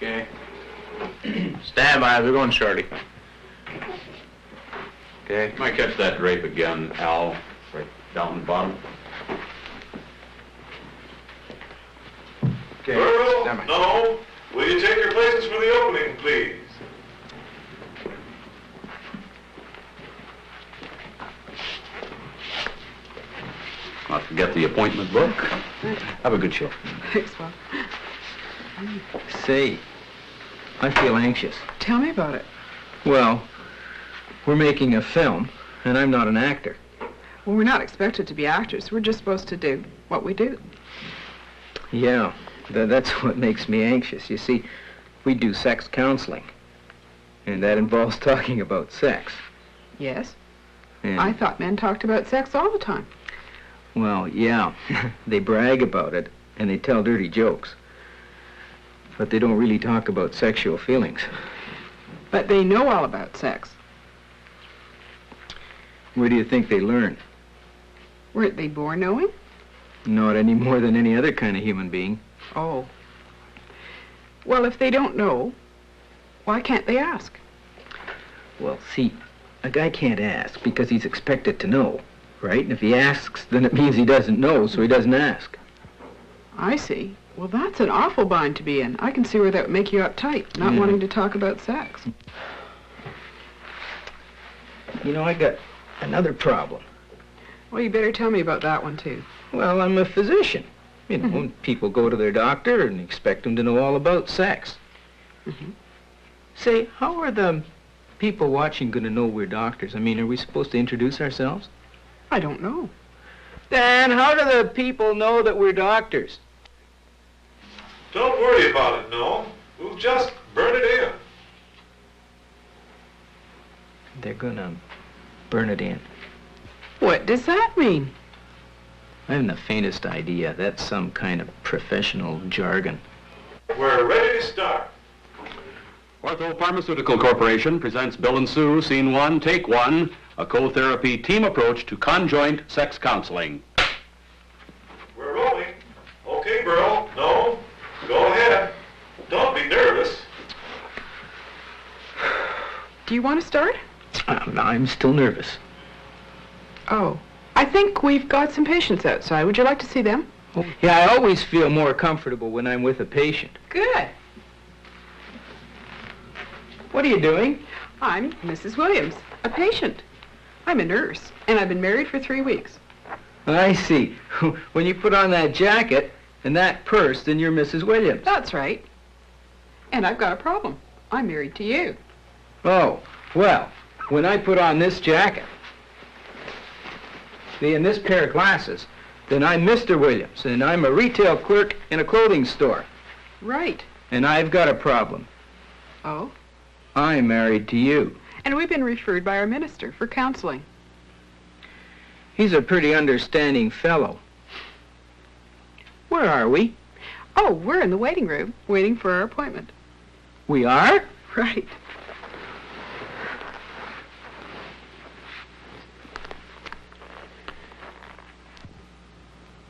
Okay. Stand by, we're going shorty. Okay. Might catch that drape again, Al, right down the bottom. Okay. Beryl, Stand by. no. Will you take your places for the opening, please? Not forget the appointment book. Have a good show. Thanks, Bob. Say, I feel anxious. Tell me about it. Well, we're making a film, and I'm not an actor. Well, we're not expected to be actors. We're just supposed to do what we do. Yeah, that's what makes me anxious. You see, we do sex counseling, and that involves talking about sex. Yes? And, I thought men talked about sex all the time. well, yeah, they brag about it, and they tell dirty jokes. But they don't really talk about sexual feelings. But they know all about sex. Where do you think they learn? Weren't they born knowing? Not any more than any other kind of human being. Oh. Well, if they don't know, why can't they ask? Well, see, a guy can't ask because he's expected to know, right? And if he asks, then it means he doesn't know, so he doesn't ask. I see. Well, that's an awful bind to be in. I can see where that would make you uptight, not Yeah. wanting to talk about sex. You know, I got another problem. Well, you better tell me about that one, too. Well, I'm a physician. You know, when people go to their doctor and expect them to know all about sex. Say, how are the people watching going to know we're doctors? I mean, are we supposed to introduce ourselves? I don't know. Then how do the people know that we're doctors? Don't worry about it, no. We'll just burn it in. They're gonna burn it in. What does that mean? I haven't the faintest idea. That's some kind of professional jargon. We're ready to start. Ortho Pharmaceutical Corporation presents Bill and Sue, Scene 1, Take 1, a co-therapy team approach to conjoint sex counseling. We're rolling. Okay, Beryl. No. Go ahead. Don't be nervous. Do you want to start? I'm still nervous. Oh. I think we've got some patients outside. Would you like to see them? Yeah, I always feel more comfortable when I'm with a patient. Good. What are you doing? I'm Mrs. Williams, a patient. I'm a nurse, and I've been married for 3 weeks. I see. When you put on that jacket and that purse, then you're Mrs. Williams. That's right. And I've got a problem. I'm married to you. Oh, well, when I put on this jacket and this pair of glasses, then I'm Mr. Williams, and I'm a retail clerk in a clothing store. Right. And I've got a problem. Oh? I'm married to you. And we've been referred by our minister for counseling. He's a pretty understanding fellow. Where are we? Oh, we're in the waiting room, waiting for our appointment. We are? Right.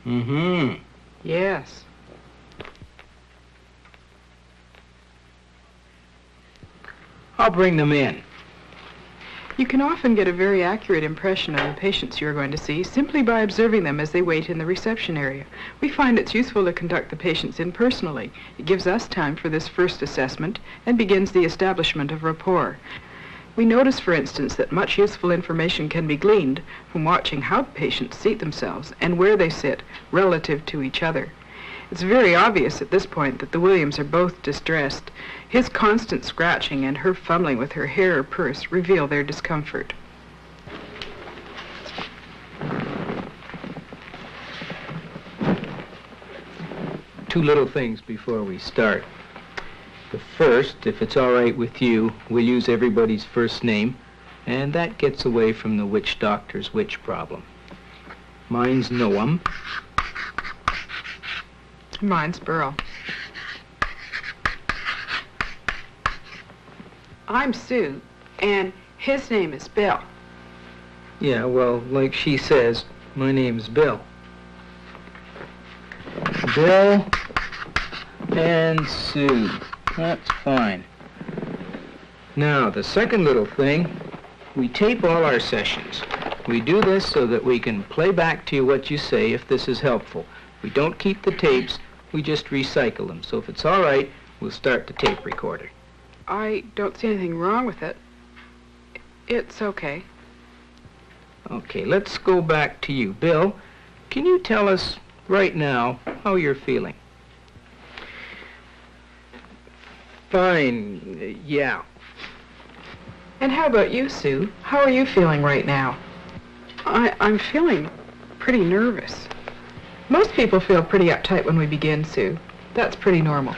Mm-hmm. Yes. I'll bring them in. You can often get a very accurate impression of the patients you're going to see simply by observing them as they wait in the reception area. We find it's useful to conduct the patients in personally. It gives us time for this first assessment and begins the establishment of rapport. We notice, for instance, that much useful information can be gleaned from watching how patients seat themselves and where they sit relative to each other. It's very obvious at this point that the Williams are both distressed. His constant scratching and her fumbling with her hair or purse reveal their discomfort. Two little things before we start. The first, if it's all right with you, we'll use everybody's first name, and that gets away from the which doctor's which problem. Mine's Noam. Mine's Beryl. I'm Sue, and his name is Bill. Yeah, well, like she says, my name's Bill. Bill and Sue. That's fine. Now, the second little thing, we tape all our sessions. We do this so that we can play back to you what you say if this is helpful. We don't keep the tapes, we just recycle them. So if it's all right, we'll start the tape recorder. I don't see anything wrong with it. It's okay. Okay, let's go back to you. Bill, can you tell us right now how you're feeling? Fine, yeah. And how about you, Sue? How are you feeling right now? I'm feeling pretty nervous. Most people feel pretty uptight when we begin, Sue. That's pretty normal.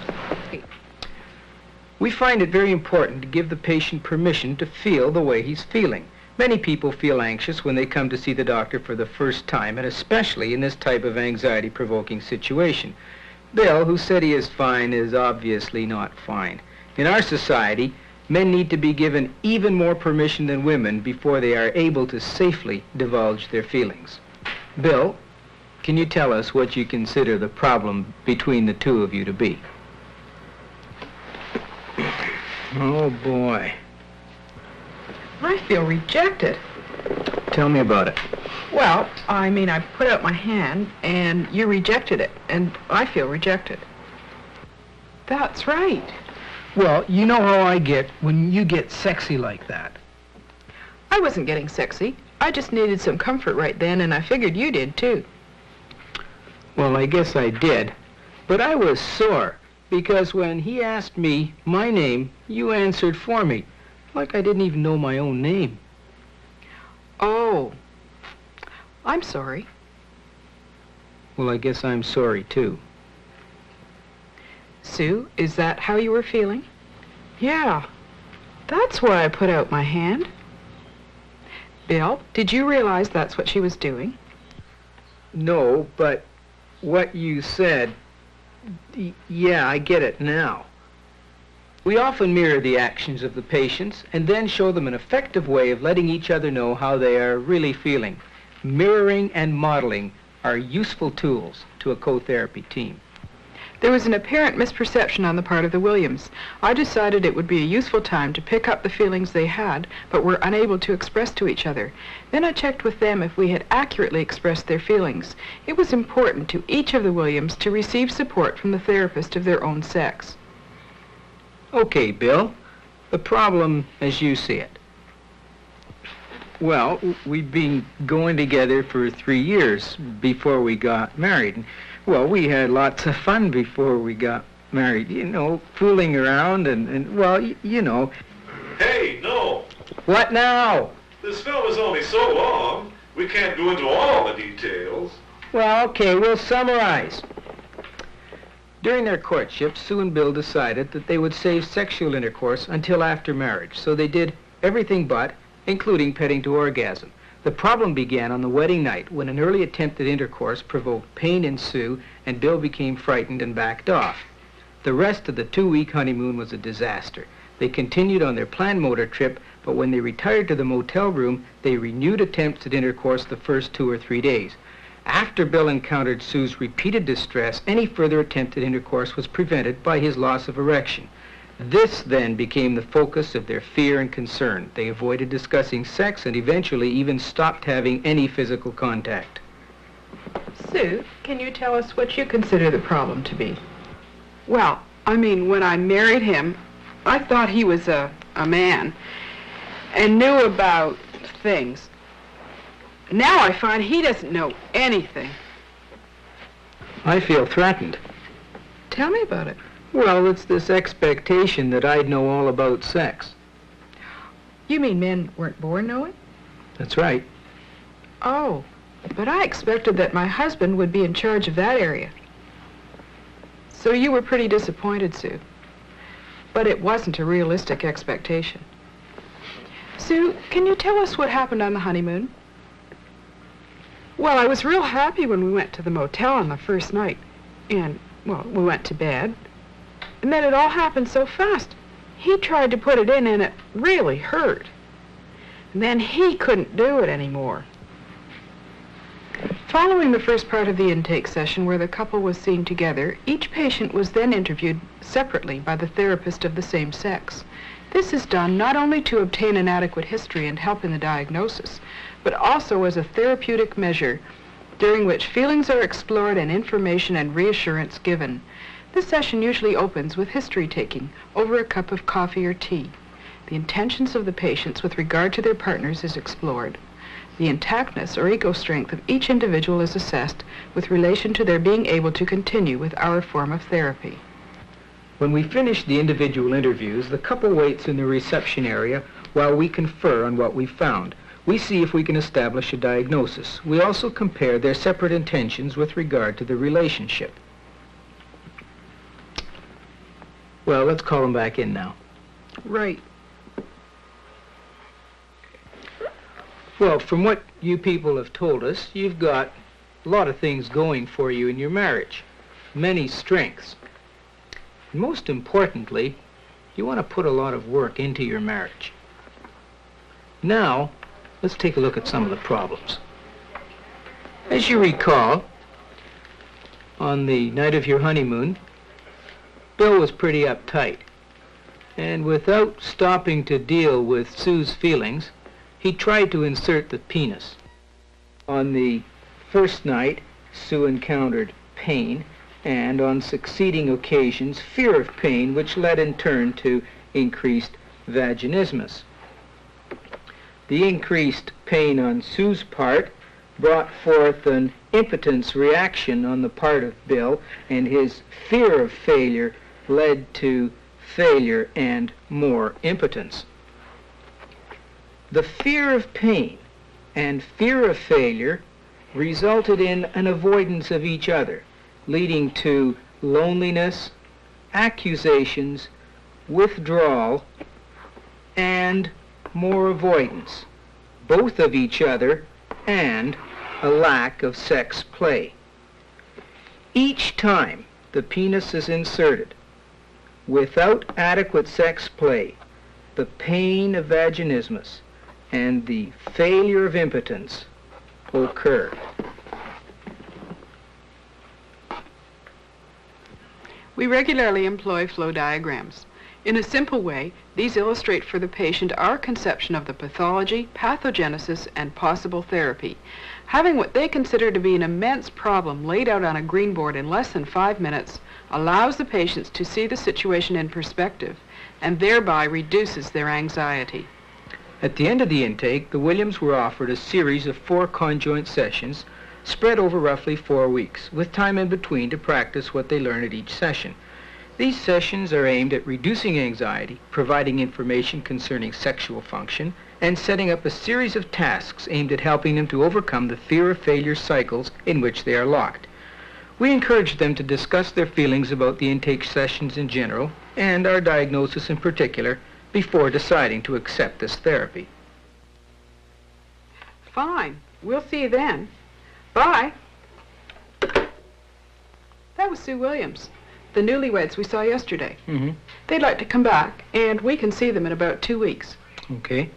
We find it very important to give the patient permission to feel the way he's feeling. Many people feel anxious when they come to see the doctor for the first time, and especially in this type of anxiety-provoking situation. Bill, who said he is fine, is obviously not fine. In our society, men need to be given even more permission than women before they are able to safely divulge their feelings. Bill, can you tell us what you consider the problem between the two of you to be? Oh, boy. I feel rejected. Tell me about it. Well, I mean, I put out my hand, and you rejected it, and I feel rejected. That's right. Well, you know how I get when you get sexy like that. I wasn't getting sexy. I just needed some comfort right then, and I figured you did, too. Well, I guess I did. But I was sore, because when he asked me my name, you answered for me, like I didn't even know my own name. Oh, I'm sorry. Well, I guess I'm sorry, too. Sue, is that how you were feeling? Yeah, that's why I put out my hand. Bill, did you realize that's what she was doing? No, but what you said, yeah, I get it now. We often mirror the actions of the patients and then show them an effective way of letting each other know how they are really feeling. Mirroring and modeling are useful tools to a co-therapy team. There was an apparent misperception on the part of the Williams. I decided it would be a useful time to pick up the feelings they had, but were unable to express to each other. Then I checked with them if we had accurately expressed their feelings. It was important to each of the Williams to receive support from the therapist of their own sex. Okay, Bill, the problem as you see it. Well, we've been going together for 3 years before we got married. Well, we had lots of fun before we got married, you know, fooling around and well, you know. Hey, no. What now? This film is only so long, we can't go into all the details. Well, okay, we'll summarize. During their courtship, Sue and Bill decided that they would save sexual intercourse until after marriage, so they did everything but, including petting to orgasm. The problem began on the wedding night when an early attempt at intercourse provoked pain in Sue and Bill became frightened and backed off. The rest of the 2-week honeymoon was a disaster. They continued on their planned motor trip, but when they retired to the motel room, they renewed attempts at intercourse the first 2 or 3 days. After Bill encountered Sue's repeated distress, any further attempt at intercourse was prevented by his loss of erection. This then became the focus of their fear and concern. They avoided discussing sex and eventually even stopped having any physical contact. Sue, can you tell us what you consider the problem to be? Well, I mean, when I married him, I thought he was a man and knew about things. Now I find he doesn't know anything. I feel threatened. Tell me about it. Well, it's this expectation that I'd know all about sex. You mean men weren't born knowing? That's right. Oh, but I expected that my husband would be in charge of that area. So you were pretty disappointed, Sue. But it wasn't a realistic expectation. Sue, can you tell us what happened on the honeymoon? Well, I was real happy when we went to the motel on the first night. And, well, we went to bed. And then it all happened so fast. He tried to put it in and it really hurt. And then he couldn't do it anymore. Following the first part of the intake session where the couple was seen together, each patient was then interviewed separately by the therapist of the same sex. This is done not only to obtain an adequate history and help in the diagnosis, but also as a therapeutic measure during which feelings are explored and information and reassurance given. This session usually opens with history taking over a cup of coffee or tea. The intentions of the patients with regard to their partners is explored. The intactness or ego strength of each individual is assessed with relation to their being able to continue with our form of therapy. When we finish the individual interviews, the couple waits in the reception area while we confer on what we found. We see if we can establish a diagnosis. We also compare their separate intentions with regard to the relationship. Well, let's call them back in now. Right. Well, from what you people have told us, you've got a lot of things going for you in your marriage. Many strengths. And most importantly, you want to put a lot of work into your marriage. Now, let's take a look at some of the problems. As you recall, on the night of your honeymoon, Bill was pretty uptight. And without stopping to deal with Sue's feelings, he tried to insert the penis. On the first night, Sue encountered pain, and on succeeding occasions, fear of pain, which led in turn to increased vaginismus. The increased pain on Sue's part brought forth an impotence reaction on the part of Bill, and his fear of failure led to failure and more impotence. The fear of pain and fear of failure resulted in an avoidance of each other, leading to loneliness, accusations, withdrawal, and more avoidance, both of each other, and a lack of sex play. Each time the penis is inserted, without adequate sex play, the pain of vaginismus and the failure of impotence occur. We regularly employ flow diagrams. In a simple way, these illustrate for the patient our conception of the pathology, pathogenesis, and possible therapy. Having what they consider to be an immense problem laid out on a green board in less than 5 minutes allows the patients to see the situation in perspective and thereby reduces their anxiety. At the end of the intake, the Williams were offered a series of 4 conjoint sessions spread over roughly 4 weeks, with time in between to practice what they learn at each session. These sessions are aimed at reducing anxiety, providing information concerning sexual function, and setting up a series of tasks aimed at helping them to overcome the fear of failure cycles in which they are locked. We encourage them to discuss their feelings about the intake sessions in general, and our diagnosis in particular, before deciding to accept this therapy. Fine. We'll see you then. Bye. That was Sue Williams, the newlyweds we saw yesterday. Mm-hmm. They'd like to come back, and we can see them in about 2 weeks. Okay.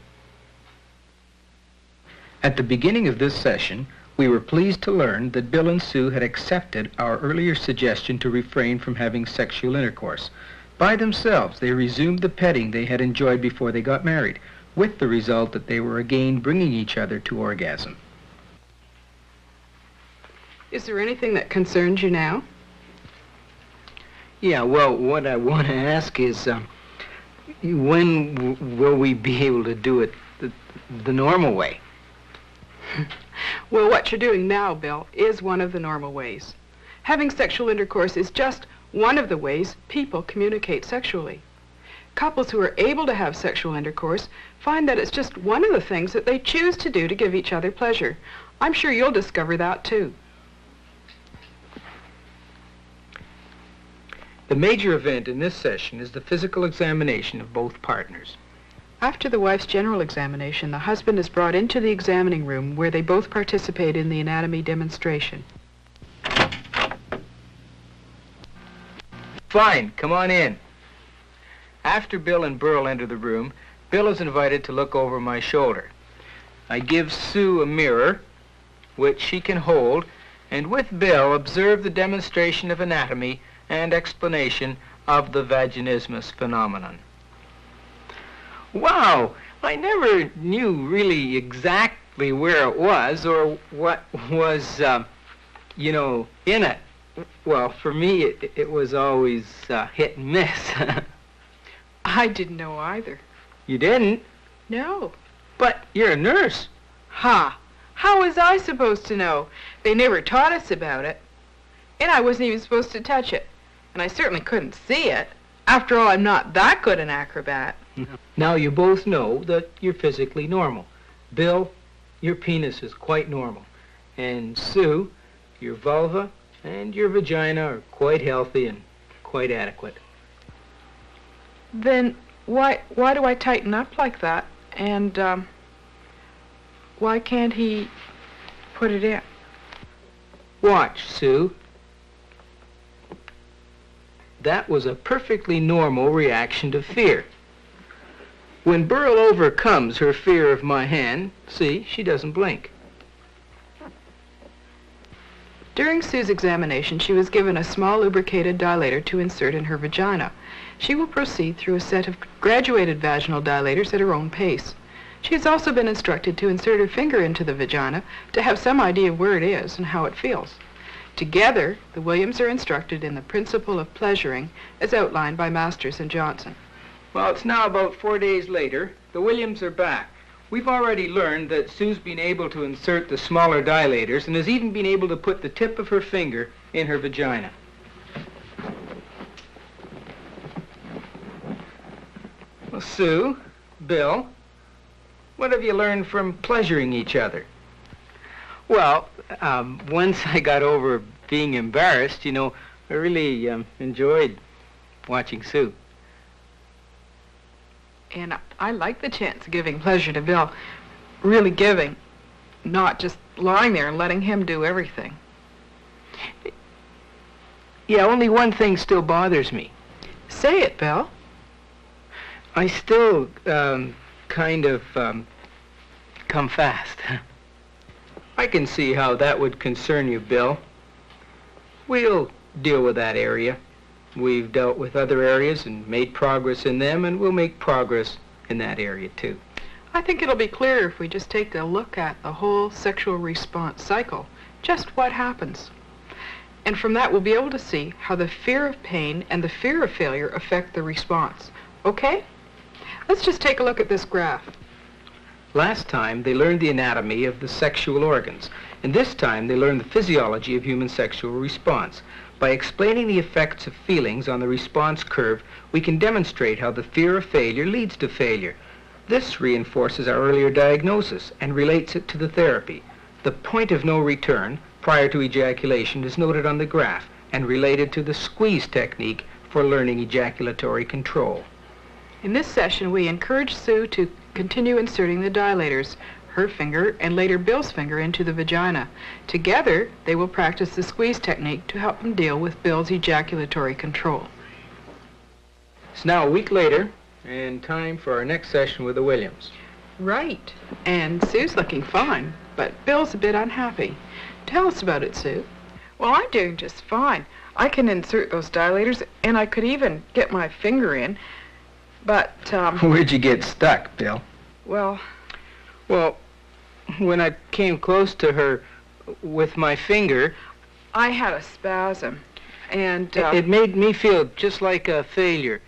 At the beginning of this session, we were pleased to learn that Bill and Sue had accepted our earlier suggestion to refrain from having sexual intercourse. By themselves, they resumed the petting they had enjoyed before they got married, with the result that they were again bringing each other to orgasm. Is there anything that concerns you now? Yeah, well, what I want to ask is, when will we be able to do it the normal way? Well, what you're doing now, Bill, is one of the normal ways. Having sexual intercourse is just one of the ways people communicate sexually. Couples who are able to have sexual intercourse find that it's just one of the things that they choose to do to give each other pleasure. I'm sure you'll discover that too. The major event in this session is the physical examination of both partners. After the wife's general examination, the husband is brought into the examining room where they both participate in the anatomy demonstration. Fine, come on in. After Bill and Beryl enter the room, Bill is invited to look over my shoulder. I give Sue a mirror, which she can hold, and with Bill observe the demonstration of anatomy and explanation of the vaginismus phenomenon. Wow! I never knew really exactly where it was or what was, in it. Well, for me, it was always hit and miss. I didn't know either. You didn't? No. But you're a nurse. Ha! How was I supposed to know? They never taught us about it. And I wasn't even supposed to touch it. And I certainly couldn't see it. After all, I'm not that good an acrobat. Now you both know that you're physically normal. Bill, your penis is quite normal. And Sue, your vulva and your vagina are quite healthy and quite adequate. Then why do I tighten up like that? And why can't he put it in? Watch, Sue. That was a perfectly normal reaction to fear. When Beryl overcomes her fear of my hand, see, she doesn't blink. During Sue's examination, she was given a small lubricated dilator to insert in her vagina. She will proceed through a set of graduated vaginal dilators at her own pace. She has also been instructed to insert her finger into the vagina to have some idea of where it is and how it feels. Together, the Williams are instructed in the principle of pleasuring as outlined by Masters and Johnson. Well, it's now about 4 days later. The Williams are back. We've already learned that Sue's been able to insert the smaller dilators and has even been able to put the tip of her finger in her vagina. Well, Sue, Bill, what have you learned from pleasuring each other? Well, once I got over being embarrassed, I really enjoyed watching Sue. And I like the chance of giving pleasure to Bill. Really giving, not just lying there and letting him do everything. Yeah, only one thing still bothers me. Say it, Bill. I still kind of come fast. I can see how that would concern you, Bill. We'll deal with that area. We've dealt with other areas and made progress in them, and we'll make progress in that area, too. I think it'll be clearer if we just take a look at the whole sexual response cycle, just what happens. And from that, we'll be able to see how the fear of pain and the fear of failure affect the response. Okay? Let's just take a look at this graph. Last time, they learned the anatomy of the sexual organs, and this time they learned the physiology of human sexual response. By explaining the effects of feelings on the response curve, we can demonstrate how the fear of failure leads to failure. This reinforces our earlier diagnosis and relates it to the therapy. The point of no return, prior to ejaculation, is noted on the graph and related to the squeeze technique for learning ejaculatory control. In this session, we encourage Sue to continue inserting the dilators, her finger and later Bill's finger, into the vagina. Together, they will practice the squeeze technique to help them deal with Bill's ejaculatory control. It's now a week later, and time for our next session with the Williams. Right. And Sue's looking fine, but Bill's a bit unhappy. Tell us about it, Sue. Well, I'm doing just fine. I can insert those dilators, and I could even get my finger in, but, Where'd you get stuck, Bill? Well, when I came close to her with my finger, I had a spasm, and, it made me feel just like a failure.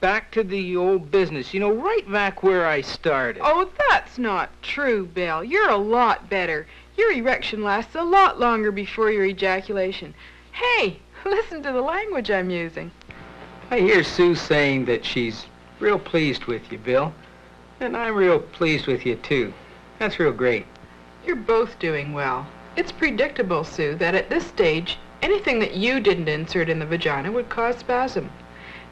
Back to the old business, right back where I started. Oh, that's not true, Bill. You're a lot better. Your erection lasts a lot longer before your ejaculation. Hey, listen to the language I'm using. I hear Sue saying that she's real pleased with you, Bill. And I'm real pleased with you, too. That's real great. You're both doing well. It's predictable, Sue, that at this stage, anything that you didn't insert in the vagina would cause spasm.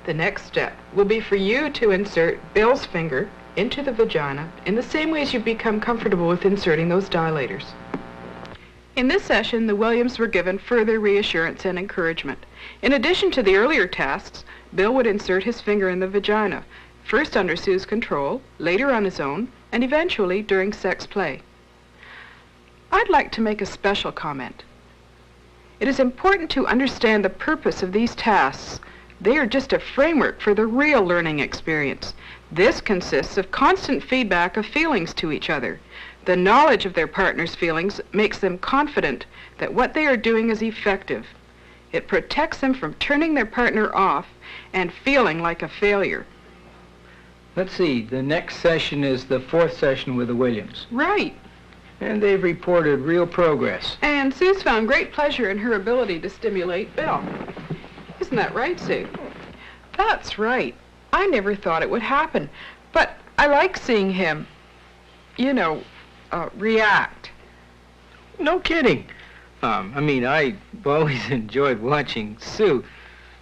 The next step will be for you to insert Bill's finger into the vagina in the same way as you become comfortable with inserting those dilators. In this session, the Williams were given further reassurance and encouragement. In addition to the earlier tasks, Bill would insert his finger in the vagina, first under Sue's control, later on his own, and eventually during sex play. I'd like to make a special comment. It is important to understand the purpose of these tasks. They are just a framework for the real learning experience. This consists of constant feedback of feelings to each other. The knowledge of their partner's feelings makes them confident that what they are doing is effective. It protects them from turning their partner off and feeling like a failure. Let's see, the next session is the 4th session with the Williams. Right. And they've reported real progress. And Sue's found great pleasure in her ability to stimulate Bill. Isn't that right, Sue? That's right. I never thought it would happen. But I like seeing him, react. No kidding. I've always enjoyed watching Sue,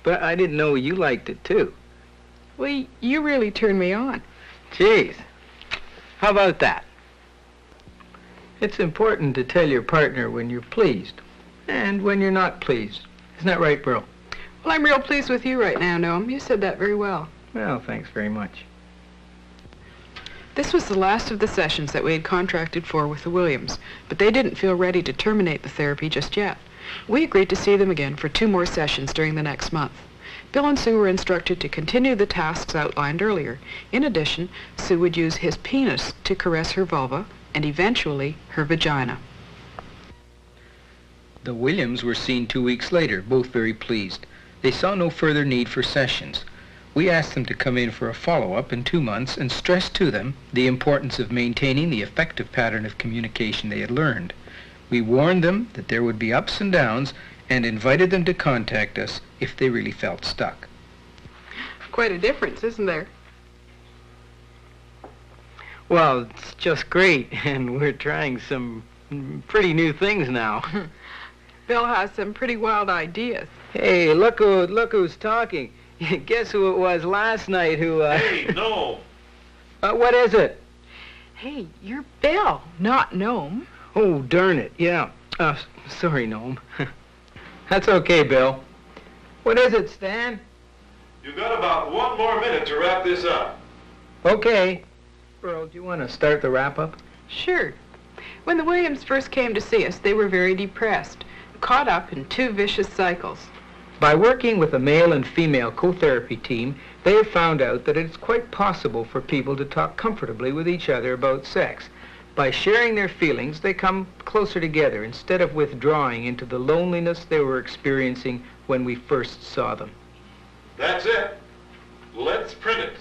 but I didn't know you liked it too. Well, you really turned me on. Jeez. How about that? It's important to tell your partner when you're pleased and when you're not pleased. Isn't that right, Beryl? Well, I'm real pleased with you right now, Noam. You said that very well. Well, thanks very much. This was the last of the sessions that we had contracted for with the Williams, but they didn't feel ready to terminate the therapy just yet. We agreed to see them again for 2 more sessions during the next month. Bill and Sue were instructed to continue the tasks outlined earlier. In addition, Sue would use his penis to caress her vulva and eventually her vagina. The Williams were seen 2 weeks later, both very pleased. They saw no further need for sessions. We asked them to come in for a follow-up in 2 months and stressed to them the importance of maintaining the effective pattern of communication they had learned. We warned them that there would be ups and downs and invited them to contact us if they really felt stuck. Quite a difference, isn't there? Well, it's just great, and we're trying some pretty new things now. Bill has some pretty wild ideas. Hey, look who's talking. Guess who it was last night who, Hey, no. What is it? Hey, you're Bill, not Noam. Oh, darn it, yeah. Sorry, Noam. That's okay, Bill. What is it, Stan? You got about 1 more minute to wrap this up. Okay. Beryl, do you want to start the wrap-up? Sure. When the Williams first came to see us, they were very depressed, caught up in 2 vicious cycles. By working with a male and female co-therapy team, they have found out that it's quite possible for people to talk comfortably with each other about sex. By sharing their feelings, they come closer together instead of withdrawing into the loneliness they were experiencing when we first saw them. That's it. Let's print it.